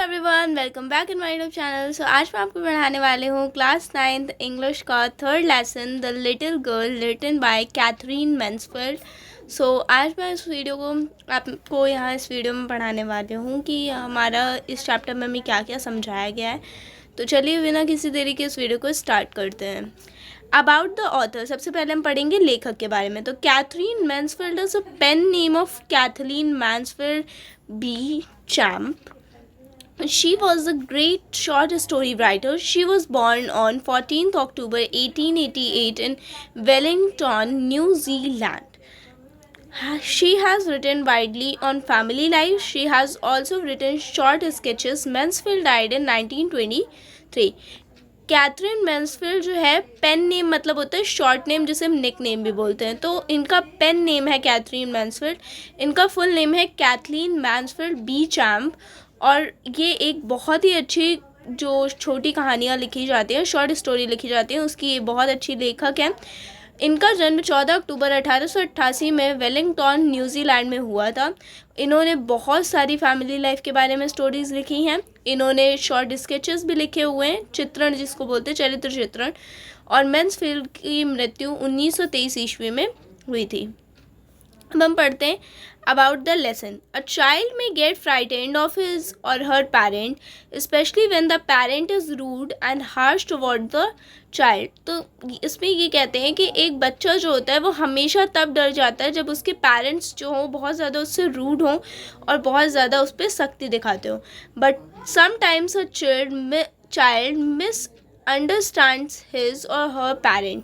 Everyone, welcome back in my YouTube channel. So आज मैं आपको पढ़ाने वाली हूँ क्लास 9th इंग्लिश का third lesson, the little girl, written by Katherine Mansfield. So आज मैं इस वीडियो को आपको यहाँ इस वीडियो में पढ़ाने वाली हूँ कि हमारा इस चैप्टर में हमें क्या क्या समझाया गया है। तो चलिए बिना किसी देरी के इस वीडियो को स्टार्ट करते हैं। अबाउट द ऑथर, सबसे पहले हम पढ़ेंगे लेखक के बारे में। तो Katherine Mansfield is a pen name of Kathleen Mansfield Beauchamp. She was a great short story writer. She was born on 14th October 1888 in Wellington, New Zealand. She has written widely on family life. She has also written short sketches. Mansfield died in 1923. Katherine Mansfield जो है, pen name मतलब होता है short name, जिसे हम nick name भी बोलते हैं। तो इनका पेन नेम है कैथरीन मैन्सफील्ड। इनका फुल नेम है कैथलीन मैन्सफील्ड बी चैम्प। और ये एक बहुत ही अच्छी जो छोटी कहानियाँ लिखी जाती हैं, शॉर्ट स्टोरी लिखी जाती हैं, उसकी ये बहुत अच्छी लेखक है। इनका जन्म 14 अक्टूबर 1888 में वेलिंगटन, न्यूजीलैंड में हुआ था। इन्होंने बहुत सारी फैमिली लाइफ के बारे में स्टोरीज़ लिखी हैं। इन्होंने शॉर्ट स्केचेस भी लिखे हुए हैं, चित्रण जिसको बोलते हैं, चरित्र चित्रण। और मैन्सफील्ड की मृत्यु 1923 ईस्वी में हुई थी। अब हम पढ़ते हैं about the lesson. A child may get frightened of his or her parent, especially when the parent is rude and harsh toward the child. तो इसमें ये कहते हैं कि एक बच्चा जो होता है वो हमेशा तब डर जाता है जब उसके पेरेंट्स जो हों बहुत ज़्यादा उससे रूड हों और बहुत ज़्यादा उस पर सख्ती दिखाते हो। But sometimes a child miss understands his or her parent.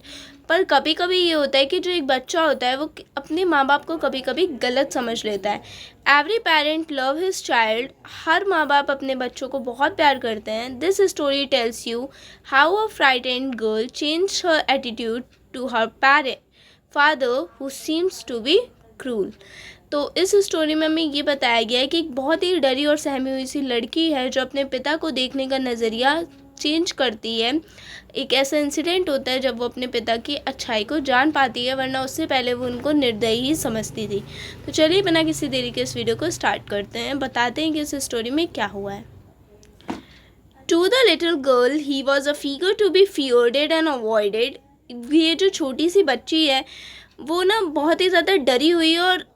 पर कभी कभी ये होता है कि जो एक बच्चा होता है वो अपने माँ बाप को कभी कभी गलत समझ लेता है। Every parent love his child. हर माँ बाप अपने बच्चों को बहुत प्यार करते हैं। This story tells you how a frightened girl change her attitude to her father who seems to be cruel. तो इस स्टोरी में हमें ये बताया गया है कि एक बहुत ही डरी और सहमी हुई सी लड़की है जो अपने पिता को देखने का नज़रिया चेंज करती है। एक ऐसा इंसिडेंट होता है जब वो अपने पिता की अच्छाई को जान पाती है, वरना उससे पहले वो उनको निर्दयी ही समझती थी। तो चलिए बिना किसी देरी के इस वीडियो को स्टार्ट करते हैं, बताते हैं कि इस स्टोरी में क्या हुआ है। To the little girl he was a figure to be feared and avoided. ये जो छोटी सी बच्ची है वो ना बहुत ही ज़्यादा डरी हुई और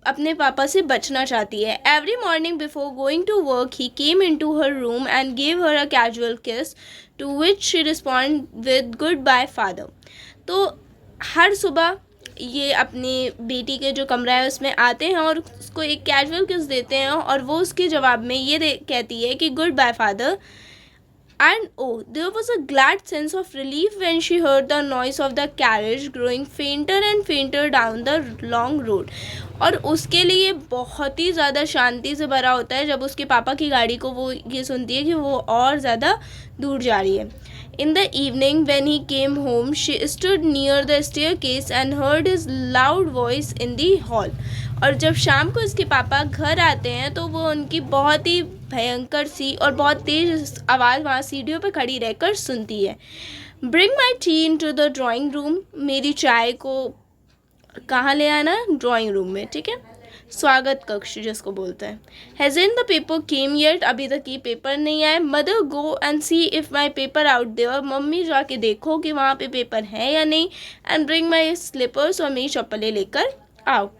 अपने पापा से बचना चाहती है। Every morning before going to work he came in to her room and gave her a casual kiss, to which she respond with good bye father. तो हर सुबह ये अपनी बेटी के जो कमरा है उसमें आते हैं और उसको एक कैजुअल किस देते हैं, और वो उसके जवाब में ये कहती है कि good bye father. And oh, there was a glad sense of relief when she heard the noise of the carriage growing fainter and fainter down the long road. और उसके लिए बहुत ही ज़्यादा शांति से भरा होता है जब उसके पापा की गाड़ी को वो ये सुनती है कि वो और ज़्यादा दूर जा रही है। In the evening when he came home, she stood near the staircase and heard his loud voice in the hall. और जब शाम को इसके पापा घर आते हैं तो वो उनकी बहुत ही भयंकर सी और बहुत तेज़ आवाज़ वहाँ सीढ़ियों पे खड़ी रहकर सुनती है। Bring my tea in to the drawing room. मेरी चाय को कहाँ ले आना? ड्राइंग रूम में, ठीक है, स्वागत कक्ष जिसको बोलते हैं। Hasn't the paper came yet. अभी तक ये पेपर नहीं आए। Mother go and see if my paper out there. Mummy जाके देखो कि वहाँ पे पेपर है या नहीं। And bring my slippers. और मेरी चप्पलें लेकर आओ।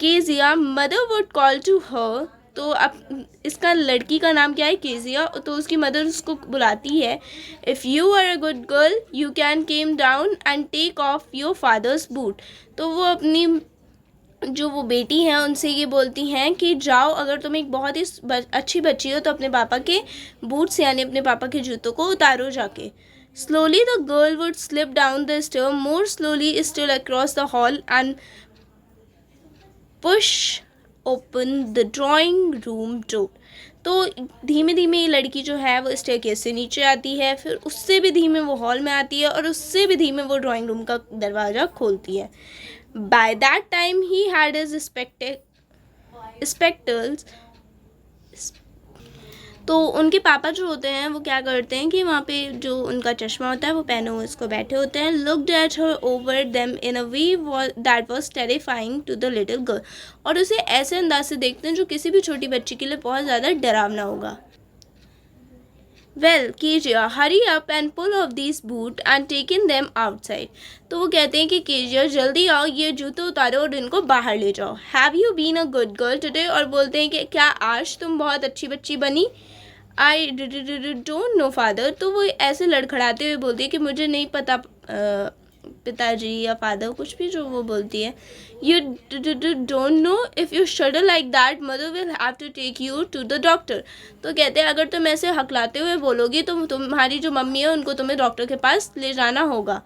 Kezia mother would call to her. तो अब इसका लड़की का नाम क्या है? केजिया। तो उसकी मदर उसको बुलाती है। If you are a good girl you can came down and take off your father's boot. तो वो अपनी जो वो बेटी हैं उनसे ये बोलती हैं कि जाओ, अगर तुम एक बहुत ही अच्छी बच्ची हो तो अपने पापा के बूट्स यानी अपने पापा के जूतों को उतारो जाके। Slowly the girl would slip down the stair, more slowly still across the hall and push open the drawing room door. तो धीमे धीमे ये लड़की जो है वो स्टेयरकेस से नीचे आती है, फिर उससे भी धीमे वो हॉल में आती है और उससे भी धीमे वो ड्राइंग रूम का दरवाज़ा खोलती है। By that time he had his spectacles. तो उनके पापा जो होते हैं वो क्या करते हैं कि वहाँ पे जो उनका चश्मा होता है वो पहने हुए उसको बैठे होते हैं। Looked at her over them in a way that was terrifying to the little girl. और उसे ऐसे अंदाज से देखते हैं जो किसी भी छोटी बच्ची के लिए बहुत ज़्यादा डरावना होगा। Well Kezia hurry up and pull off this boot and take in them outside. तो वो कहते हैं कि कीजिया जल्दी आओ, ये जूते उतारो और इनको बाहर ले जाओ। Have you been a good girl today, और बोलते हैं कि क्या आज तुम बहुत अच्छी बच्ची बनी। I don't know father. तो वो ऐसे लड़खड़ाते हुए बोलती है कि मुझे नहीं पता पिताजी या फादर, कुछ भी जो वो बोलती है। You don't know, if you shudder like that mother will have to take you to the doctor. तो कहते हैं अगर तुम ऐसे हकलाते हुए बोलोगी तो तुम्हारी जो मम्मी है उनको तुम्हें डॉक्टर के पास ले जाना होगा।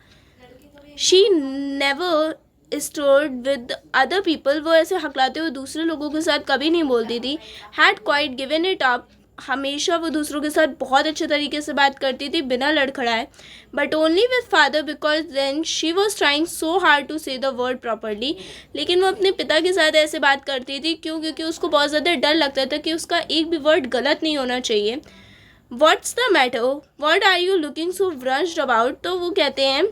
She never stored with other people, वो ऐसे हकलाते हुए दूसरे लोगों के साथ कभी नहीं बोलती थी। Had quite given it up, हमेशा वो दूसरों के साथ बहुत अच्छे तरीके से बात करती थी बिना लड़खड़ाए। But only with father because then she was trying so hard to say the word properly. लेकिन वो अपने पिता के साथ ऐसे बात करती थी क्यों, क्योंकि उसको बहुत ज़्यादा डर लगता था कि उसका एक भी वर्ड गलत नहीं होना चाहिए। What's the matter, what are you looking so wretched about. तो वो कहते हैं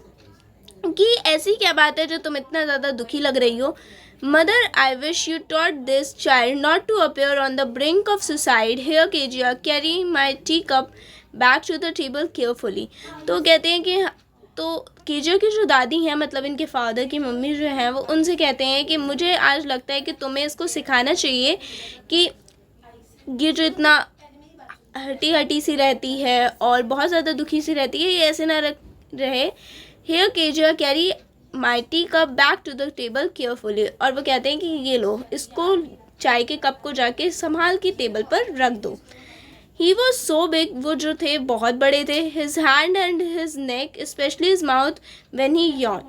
कि ऐसी क्या बात है जो तुम इतना ज़्यादा दुखी लग रही हो। Mother I wish you taught this child not to appear on the brink of suicide. Here Kezia carry my tea cup back to the table carefully. तो कहते हैं कि तो केजिया की जो दादी हैं, मतलब इनके फादर की मम्मी जो हैं, वो उनसे कहते हैं कि मुझे आज लगता है कि तुम्हें इसको सिखाना चाहिए कि ये जो इतना हटी हटी सी रहती है और बहुत ज़्यादा दुखी सी रहती है, ये ऐसे ना रहे। Here Kezia carry my tea cup back to the table carefully. और वो कहते हैं कि ये लो, इसको चाय के कप को जाके संभाल के टेबल पर रख दो। ही वॉज सो बिग, वो जो थे बहुत बड़े थे। His hand and his neck specially his mouth when he Yon.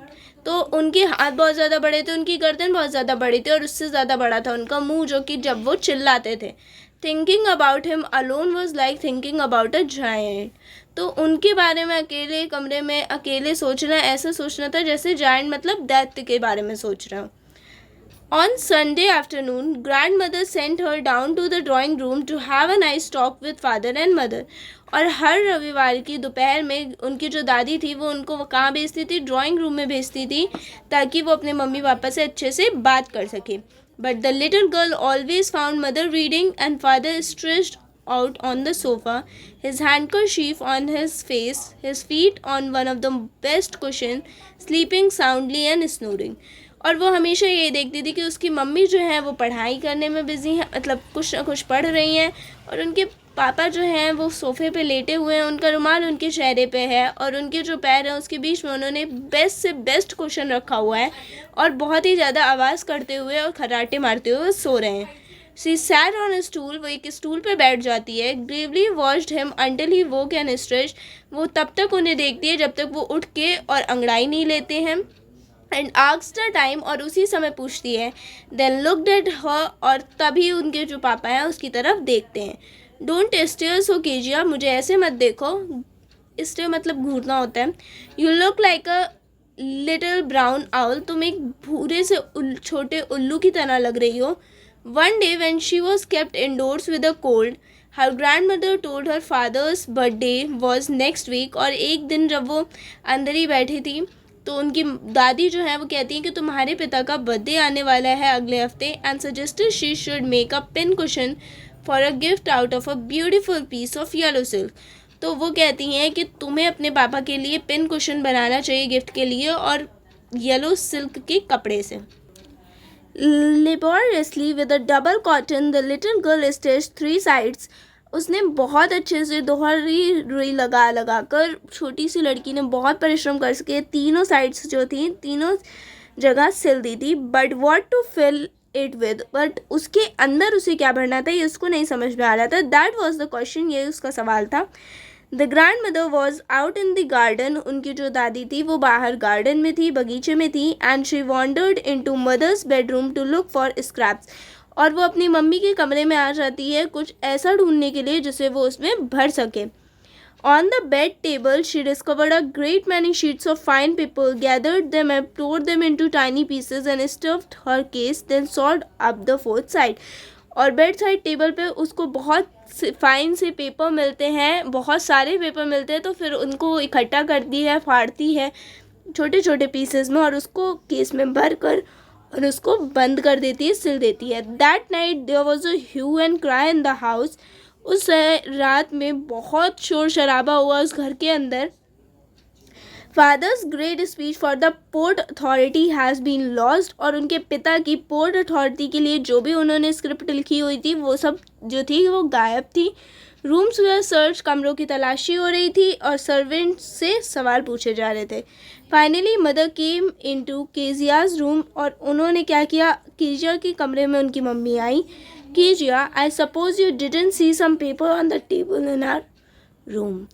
तो उनके हाथ बहुत ज़्यादा बड़े थे, उनकी गर्दन बहुत ज़्यादा बड़ी थी और उससे ज़्यादा बड़ा था उनका मुंह, जो कि जब वो चिल्लाते थे। Thinking about him alone was like thinking about a giant. तो उनके बारे में अकेले कमरे में अकेले सोचना, ऐसा सोचना था जैसे जायंट मतलब दैत्य के बारे में सोच रहा हूँ। On Sunday afternoon, grandmother sent her down to the drawing room to have a nice talk with father and mother. और हर रविवार की दोपहर में उनकी जो दादी थी वो उनको कहाँ भेजती थी, ड्राइंग रूम में भेजती थी, ताकि वो अपने मम्मी पापा से अच्छे से बात कर सके। But the little girl always found mother reading and father stressed out on the sofa, his handkerchief on his face, his feet on one of the best cushion, sleeping soundly and snoring. और वो हमेशा ये देखती थी कि उसकी mummy जो है वो पढ़ाई करने में बिजी है, मतलब कुछ ना कुछ पढ़ रही हैं, और उनके पापा जो हैं वो सोफ़े पे लेटे हुए हैं, उनका रुमाल उनके चेहरे पे है और उनके जो पैर हैं उसके बीच में उन्होंने बेस्ट से बेस्ट कुशन रखा हुआ है और बहुत ही ज़्यादा आवाज़ करते हुए और खर्राटे मारते हुए सो रहे हैं। She sat on a stool, वो एक स्टूल पे बैठ जाती है। Gravely watched him until he woke and stretched, वो तब तक उन्हें देखती है जब तक वो उठ के और अंगड़ाई नहीं लेते हैं। एंड asked the time, और उसी समय पूछती है। Then looked at her, और तभी उनके जो पापा हैं उसकी तरफ देखते हैं। Don't stare so कीजिए, मुझे ऐसे मत देखो। स्टेयर मतलब घूरना होता है। You look like a little brown owl, तुम एक भूरे से छोटे उल्लू की तरह लग रही हो। One day when she was kept indoors with a cold, her grandmother told her father's birthday was next week, और एक दिन जब वो अंदर ही बैठी थी तो उनकी दादी जो है वो कहती हैं कि तुम्हारे पिता का बर्थडे आने वाला है अगले हफ्ते, and suggested she should make a pin cushion for a gift out of a beautiful piece of yellow silk. तो वो कहती हैं कि तुम्हें अपने पापा के लिए पिन कुशन बनाना चाहिए गिफ्ट के लिए, और येलो सिल्क के कपड़े से। Laboriously with a double cotton, the little girl stitched 3 sides. उसने बहुत अच्छे से दोहरी रुई लगा लगा कर, छोटी सी लड़की ने बहुत परिश्रम कर सके तीनों साइड्स जो थी तीनों जगह सिल दी थी। But what to fill it with, but उसके अंदर उसे क्या भरना था ये उसको नहीं समझ में आ रहा था। दैट वॉज द क्वेश्चन, ये उसका सवाल था। The grand mother was out in the garden, उनकी जो दादी थी वो बाहर गार्डन में थी, बगीचे में थी। And she wandered in to mother's bedroom to look for scraps, और वो अपनी मम्मी के कमरे में आ जाती है कुछ ऐसा ढूंढने के लिए जिसे वो उसमें भर सके। On the bed table, she discovered a great many sheets of fine paper, gathered them and tore them into tiny pieces and stuffed her case, then sewed up the fourth side. और bed side table पे उसको बहुत fine से paper मिलते हैं, बहुत सारे paper मिलते हैं, तो फिर उनको इकट्ठा करती है, फाड़ती है छोटे छोटे पीसेस में और उसको केस में भर कर और उसको बंद कर देती है, सिल देती है। That night there was a hue and cry in the house, उस रात में बहुत शोर शराबा हुआ उस घर के अंदर. Father's great speech for the port authority has been lost. और उनके पिता की पोर्ट अथॉरिटी के लिए जो भी उन्होंने स्क्रिप्ट लिखी हुई थी वो सब जो थी वो गायब थी. रूम्स वेयर सर्च, कमरों की तलाशी हो रही थी और सर्वेंट से सवाल पूछे जा रहे थे. Finally mother came into Kezia's room. और उन्होंने क्या किया, केजिया के कमरे में उनकी मम्मी आई. Kezia, I suppose you didn't see some paper on the table in our room.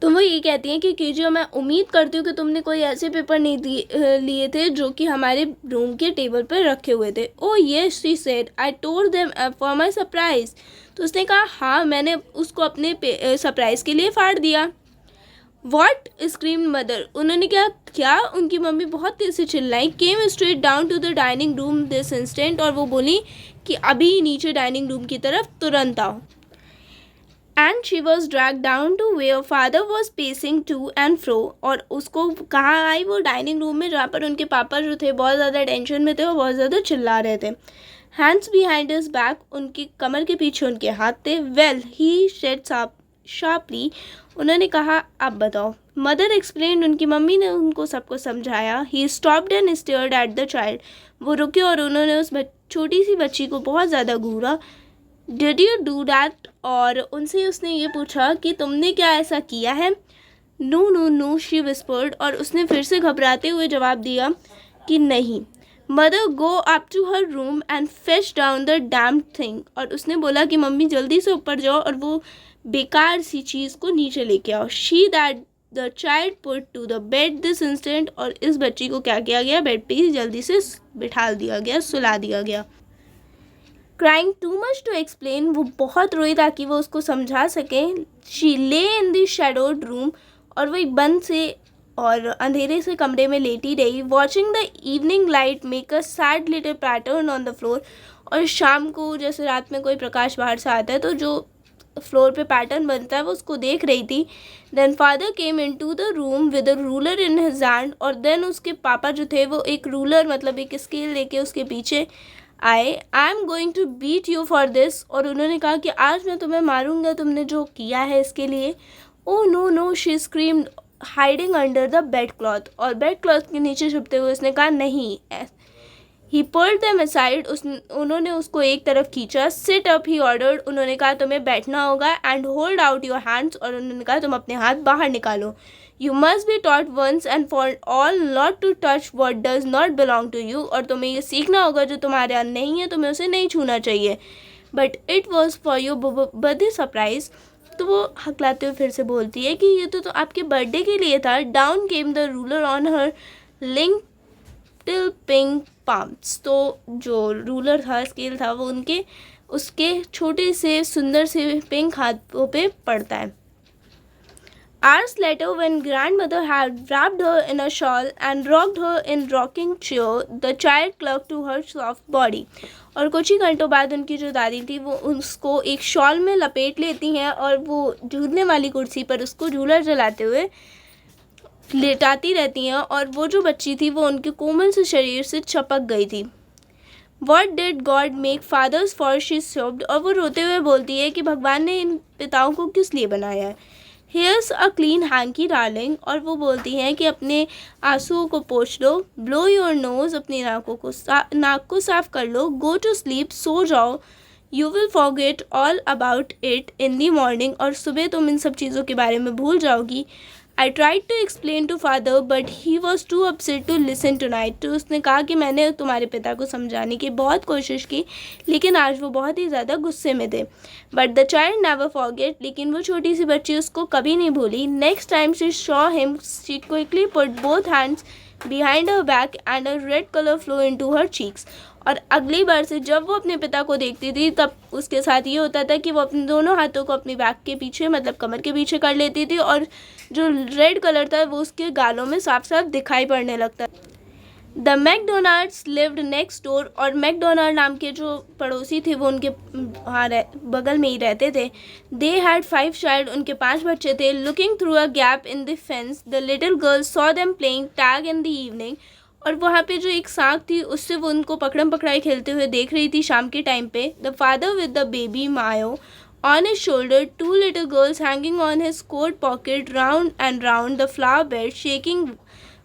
तो वो ये कहती हैं कि केजिया, मैं उम्मीद करती हूँ कि तुमने कोई ऐसे पेपर नहीं लिए थे जो कि हमारे रूम के टेबल पर रखे हुए थे. Oh yes, she said, I told them for my surprise. तो उसने कहा हाँ, मैंने उसको अपने सरप्राइज़ के लिए फाड़ दिया. What, scream mother. उन्होंने क्या उनकी मम्मी बहुत तेज से चिल्लाई. Came straight down to the dining room this instant. और वो बोली कि अभी नीचे डाइनिंग रूम की तरफ तुरंत आओ. And she was drag down to where father was pacing to and fro. और उसको कहाँ आई, वो डाइनिंग रूम में जहाँ पर उनके पापा जो थे बहुत ज़्यादा टेंशन में थे और बहुत ज़्यादा चिल्ला रहे थे. हैंड्स बिहाइंड हिज बैक, उनकी कमर के पीछे उनके हाथ थे. Well, he said sharply. उन्होंने कहा अब बताओ. मदर एक्सप्लेन्ड, उनकी मम्मी ने उनको सबको समझाया. He stopped and stared at the child. वो रुके और उन्होंने उस छोटी सी बच्ची को बहुत ज़्यादा घूरा. Did you do that. और उनसे उसने ये पूछा कि तुमने क्या ऐसा किया है. No no no, she whispered. और उसने फिर से घबराते हुए जवाब दिया कि नहीं. Mother, go up to her room and fetch down the damned thing. और उसने बोला कि मम्मी जल्दी से ऊपर जाओ और वो बेकार सी चीज़ को नीचे लेके आओ. She that the child put to the bed this instant. और इस बच्ची को क्या किया गया, बेड पे ही जल्दी से बिठा दिया गया, सुला दिया गया. Crying too much to explain. वो बहुत रोई ताकि वो उसको समझा सकें. शी ले इन द शैडोड रूम. और वो एक बंद से और अंधेरे से कमरे में लेटी रही. Watching the evening light make a sad little pattern on the floor. और शाम को जैसे रात में कोई प्रकाश बाहर से आता है तो जो फ्लोर पे पैटर्न बनता है वो उसको देख रही थी. Then father came in to the room with a ruler in his hand. और देन उसके पापा जो थे वो एक रूलर मतलब एक स्केल लेके उसके पीछे आए. I am going to beat you for this. और उन्होंने कहा कि आज मैं तुम्हें मारूंगा तुमने जो किया है इसके लिए. Oh no no, she screamed hiding under the bed cloth. और बेड क्लॉथ के नीचे छुपते हुए उसने कहा नहीं. He pulled them aside. उन्होंने उसको एक तरफ खींचा. Sit up, he ordered. उन्होंने कहा तुम्हें बैठना होगा. And hold out your hands. और उन्होंने कहा तुम अपने हाथ बाहर निकालो. You must be taught once and for all not to touch what does not belong to you. और तुम्हें ये सीखना होगा जो तुम्हारे अंदर नहीं है तुम्हें उसे नहीं छूना चाहिए. But it was for your birthday surprise. तो वो हकलाते हुए फिर से बोलती है कि ये तो आपके बर्थडे के लिए था. Down came the ruler on her link till pink palms. तो जो रूलर था, स्केल था, वो उसके छोटे से सुंदर से पिंक हाथों पे पड़ता है. Hours later, when grandmother had wrapped her in a shawl and rocked her in rocking chair, the child clung to her soft body. और कुछ ही घंटों बाद उनकी जो दादी थी वो उसको एक शॉल में लपेट लेती हैं और वो झूलने वाली कुर्सी पर उसको झूला चलाते हुए लेटाती रहती हैं. और वो जो बच्ची थी वो उनके कोमल से शरीर से चपक गई थी. What did God make fathers for? She sobbed. और वो रोते हुए बोलती है कि भगवान ने इन पिताओं को किस लिए बनाया है. Here's a clean hanky darling. और वो बोलती हैं कि अपने आंसुओं को पोंछ लो. Blow your nose. अपनी नाक को साफ कर लो. Go to sleep. सो जाओ. You will forget all about it in the morning. और सुबह तुम इन सब चीज़ों के बारे में भूल जाओगी. I tried to explain to father but he was too upset to listen tonight. तो उसने कहा कि मैंने तुम्हारे पिता को समझाने की बहुत कोशिश की लेकिन आज वो बहुत ही ज़्यादा गुस्से में थे. But the child never forget. लेकिन वो छोटी सी बच्ची उसको कभी नहीं भूली. Next time she saw him, she quickly put both hands behind her back and a red color flow into her cheeks. और अगली बार से जब वो अपने पिता को देखती थी तब उसके साथ ये होता था कि वो अपने दोनों हाथों को अपनी बैक के पीछे मतलब कमर के पीछे कर लेती थी और जो रेड कलर था वो उसके गालों में साफ साफ दिखाई पड़ने लगता. The McDonald's lived next door. और मैकडोनाल्ड नाम के जो पड़ोसी थे वो उनके बगल में ही रहते थे. They had 5 child. उनके 5 बच्चे थे. Looking through a gap in the fence the little girl saw them playing tag in the evening. और वहाँ पे जो एक सांप थी उससे वो उनको पकड़म पकड़ाई खेलते हुए देख रही थी शाम के टाइम पे. The father with the baby Mao. On his shoulder, two little girls hanging on his coat pocket, round and round the flower bed, shaking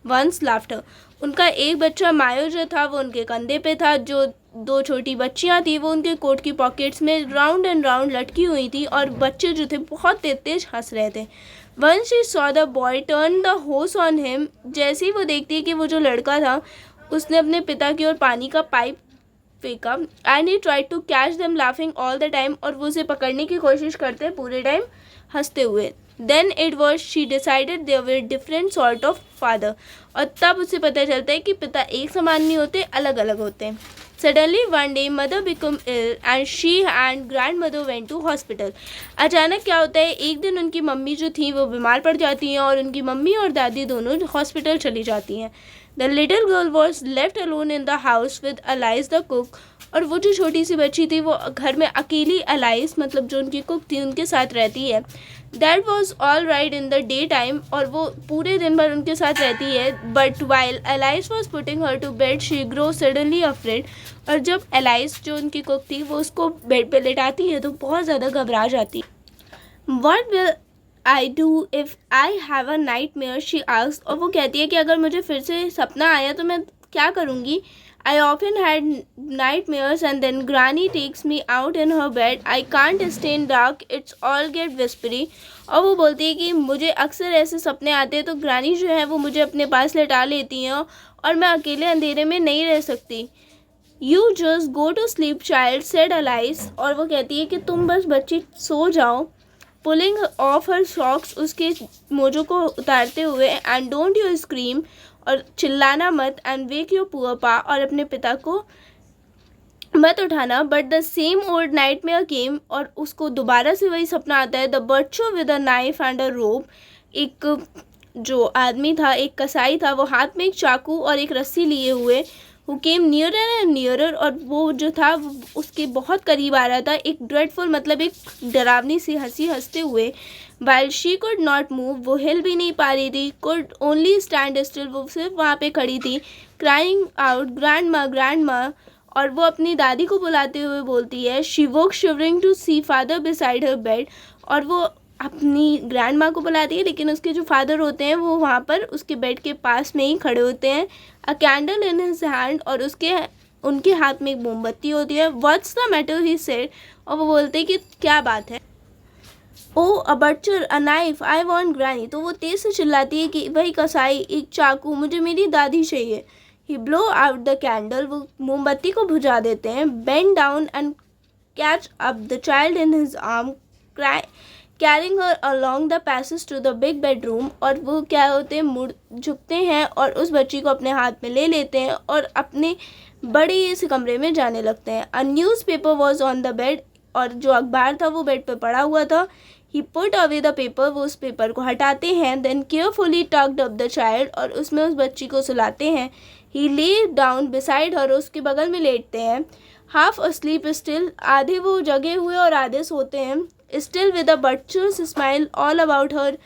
one's laughter. उनका एक बच्चा मायो जो था वो उनके कंधे पे था, जो दो छोटी बच्चियां थी वो उनके कोट की पॉकेट्स में राउंड एंड राउंड लटकी हुई थी और बच्चे जो थे बहुत तेज तेज हंस रहे थे. Once she saw the boy turn the hose on him, जैसे ही वो देखती है कि वो जो लड़का था उसने अपने पिता की ओर पानी का पाइप फेंका. And he tried to catch them laughing all the time, और वो उसे पकड़ने की कोशिश करते पूरे टाइम हंसते हुए. Then it was she decided they were different sort of father, और तब उसे पता चलता है कि पिता एक समान नहीं होते, अलग अलग होते हैं. Suddenly one day mother become ill and she and grandmother went to hospital. अचानक क्या होता है, एक दिन उनकी मम्मी जो थी वो बीमार पड़ जाती हैं और उनकी मम्मी और दादी दोनों हॉस्पिटल चली जाती हैं. The little girl was left alone in the house with Alice the cook, और वो जो छोटी सी बच्ची थी वो घर में अकेली अलाइज मतलब जो उनकी कुक थी उनके साथ रहती है. That was all right in the daytime, और वो पूरे दिन भर उनके साथ रहती है. But while Alice was putting her to bed she grew suddenly afraid, और जब एलाइस जो उनकी कुक थी वो उसको बेड पे लेटाती है तो बहुत ज़्यादा घबरा जाती है. What will I do if I have a night mayor, she asked, और वो कहती है कि अगर मुझे फिर से सपना आया तो मैं क्या करूँगी. I often had nightmares and then granny takes me out in her bed, I can't stay in dark, it's all get whispery. और वो बोलती है कि मुझे अक्सर ऐसे सपने आते हैं तो ग्रानी जो है वो मुझे अपने पास लेटा लेती हैं और मैं अकेले अंधेरे में नहीं रह सकती. You just go to sleep child, said Alice, और वो कहती है कि तुम बस बच्ची सो जाओ. पुलिंग ऑफ हर सॉक्स, उसके मोजों को उतारते हुए, एंड डोंट यू स्क्रीम, और चिल्लाना मत, एंड वेक योर पुअर पा, और अपने पिता को मत उठाना. But the same old nightmare came, और उसको दोबारा से वही सपना आता है. The butcher with a knife and a rope, एक जो आदमी था, एक कसाई था, वो हाथ में एक चाकू और एक रस्सी लिए हुए. Who came nearer and nearer, और वो जो था उसके बहुत करीब आ रहा था, एक ड्रेडफुल मतलब एक डरावनी सी हंसी हंसते हुए. While she could not move, वो हिल भी नहीं पा रही थी. कुड ओनली स्टैंड स्टिल, वो सिर्फ वहाँ पे खड़ी थी. क्राइंग आउट ग्रैंड माँ, और वो अपनी दादी को बुलाते हुए बोलती है. She woke shivering to see father beside her bed, और वो अपनी ग्रैंड माँ को बुलाती है लेकिन उसके जो फादर होते हैं वो वहाँ पर उसके बेड के पास में ही खड़े होते हैं. A candle in his hand, और उनके हाथ में एक मोमबत्ती होती है. What's the matter, he said, और वो बोलते हैं कि क्या बात है. Oh a butcher, a knife, I want granny, तो वो तेज़ से चिल्लाती है कि वही कसाई, एक चाकू, मुझे मेरी दादी चाहिए. He blew out the candle, वो मोमबत्ती को बुझा देते हैं. Bend down and catch up the child in his arm, carrying her along the passage to the big bedroom, और वो क्या होते हैं, मुड़ झुकते हैं और उस बच्ची को अपने हाथ में ले लेते हैं और अपने बड़े से कमरे में जाने लगते हैं. A news paper was on the bed, और जो अखबार था वो बेड पर पड़ा हुआ था. He put away the paper, वो उस पेपर को हटाते हैं. Then carefully tucked up the child, और उसमें उस बच्ची को सुलाते हैं. ही ले डाउन बिसाइड हर, उसके बगल में लेटते हैं. हाफ अस्लीप स्टिल, आधे वो जगे हुए और आधे सोते हैं. Still with a butcher's smile all about her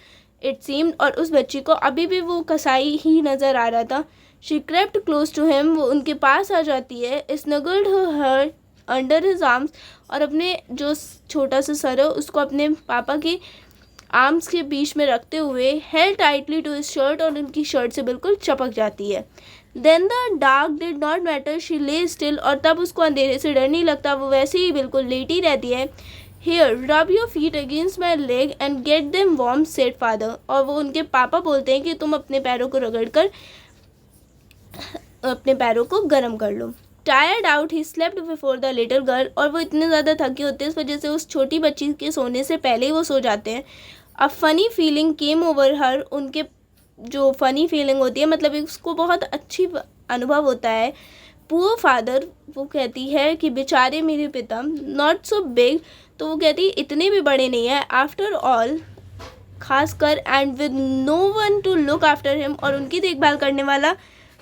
it seemed, और उस बच्ची को अभी भी वो कसाई ही नज़र आ रहा था. She crept close to him, वो उनके पास आ जाती है. Snuggled her under his arms, और अपने जो छोटा सा सर है उसको अपने पापा के आर्म्स के बीच में रखते हुए held tightly to his shirt, और उनकी शर्ट से बिल्कुल चपक जाती है. Then the dark did not matter, she lay still, और तब उसको अंधेरे से डर नहीं लगता, वो वैसे ही बिल्कुल लेटी रहती है. Here, rub your feet against my leg and get them warm, said father. और वो उनके पापा बोलते हैं कि तुम अपने पैरों को रगड़कर अपने पैरों को गर्म कर लो. Tired out, he slept before the little girl, और वो इतने ज़्यादा थके होते हैं इस वजह से उस छोटी बच्ची के सोने से पहले ही वो सो जाते हैं. A funny feeling came over her, उनके जो फनी फीलिंग होती है मतलब उसको बहुत अच्छी अनुभव होता है. पुअर फादर, वो कहती है कि बेचारे मेरे पिता. नॉट सो बिग, तो वो कहती है इतने भी बड़े नहीं है. आफ्टर ऑल, खासकर, and with no one to look after him, और उनकी देखभाल करने वाला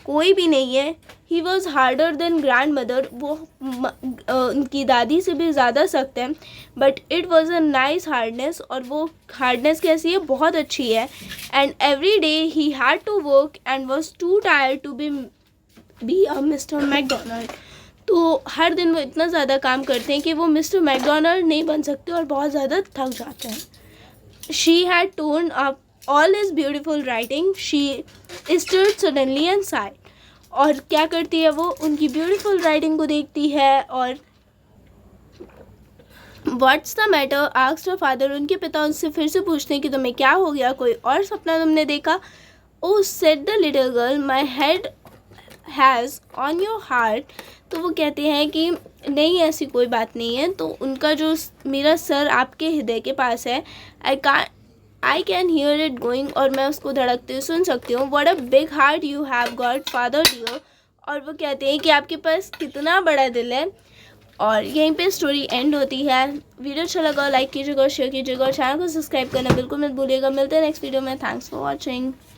कोई भी नहीं है. He was harder than grandmother, वो उनकी दादी से भी ज़्यादा सख्त है. But it was a nice hardness, और वो हार्डनेस कैसी है, बहुत अच्छी है. And every day he had to work and was too tired to be a Mr Macdonald. तो हर दिन वो इतना ज़्यादा काम करते हैं कि वो मिस्टर मैकडोनल्ड नहीं बन सकते और बहुत ज़्यादा थक जाते हैं। She had tone up all is beautiful writing, she stood suddenly and side. और क्या करती है वो, उनकी ब्यूटीफुल राइटिंग को देखती है और what's the matter asked her father, उनके पिता उनसे फिर से पूछते हैं कि तुम्हें क्या हो गया, कोई और सपना तुमने देखा। Oh said the little girl, my head has on your heart. तो वो कहते हैं कि नहीं ऐसी कोई बात नहीं है, तो उनका जो मेरा सर आपके हृदय के पास है, I can hear it going, और मैं उसको धड़कते हुए सुन सकती हूँ। What a big heart you have got father dear. और वो कहते हैं कि आपके पास कितना बड़ा दिल है। और यहीं पे स्टोरी एंड होती है। वीडियो अच्छा लगा लाइक कीजिएगा, शेयर कीजिएगा और चैनल को सब्सक्राइब करना बिल्कुल मत भूलिएगा। मिलते हैं नेक्स्ट वीडियो में। Thanks for watching.